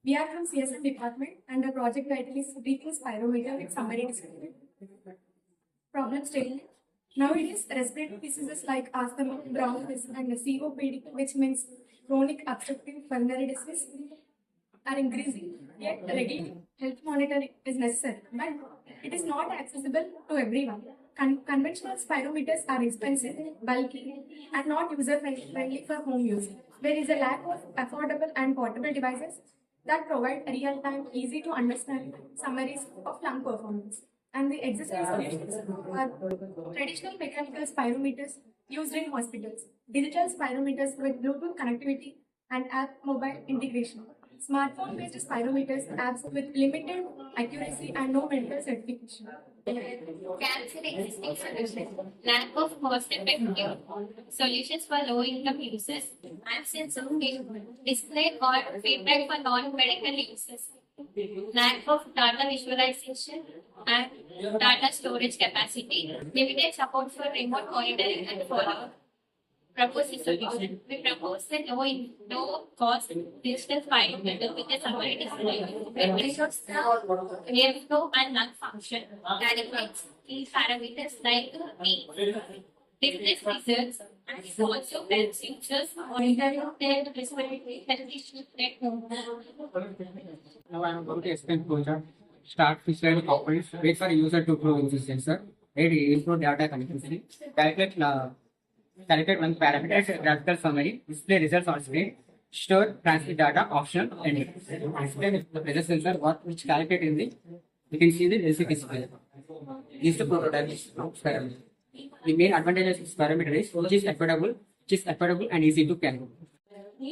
We are from CSM department and the project title is Breathing Spirometer with Summary Description. Problem statement. Nowadays, respiratory diseases like asthma, bronchitis, and COPD, which means chronic obstructive pulmonary disease, are increasing. Yet, regular health monitoring is necessary, but it is not accessible to everyone. Conventional spirometers are expensive, bulky, and not user-friendly for home use. There is a lack of affordable and portable devices that provide real-time, easy-to-understand summaries of lung performance. And the existing solutions are traditional mechanical spirometers used in hospitals, digital spirometers with Bluetooth connectivity and app mobile integration, smartphone-based spirometers, apps with limited accuracy and no medical certification. Gaps in existing solutions, lack of cost-effective solutions for low-income users, absence of display or feedback for non-medical users, lack of data visualization and data storage capacity, limited support for remote monitoring and follow-up. Propose a solution. We propose a low-cost digital spirometer with a summary display that measures the airflow and lung function, calculates key parameters like different results, and it also helps users monitoring their respiratory health issues at home. Now I am going to explain closure. Start visual components. Wait for user to prove the sensor. Ready input data connectivity. Calculate one parameter, graphical summary, display results on screen, store transmit data, optional, and explain if the pressure sensor which calculate in the you can see the LCD display. These two prototypes parameter. The main advantage of this parameter is which is affordable and easy to calculate.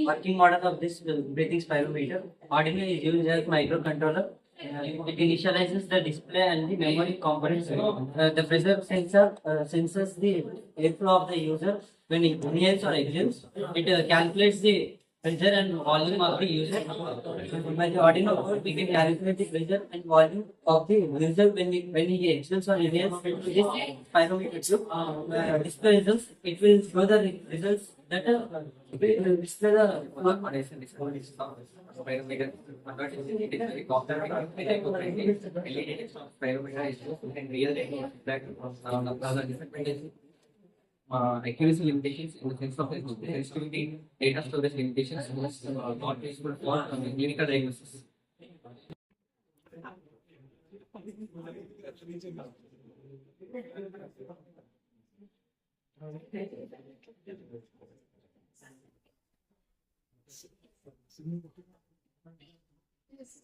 Working model of this breathing spirometer. Arduino is used as microcontroller. It initializes the display and the memory components. The pressure sensor senses the airflow of the user when it inhales or exhales. It calculates the pressure and volume of the user. By the Arduino code, we can calculate the pressure and volume of the user when he exhales or inhales. This spirometer tube display results. It will show the results that will display the accuracy limitations in the sense of sensitivity, data storage limitations, not useful for clinical diagnosis. Yes.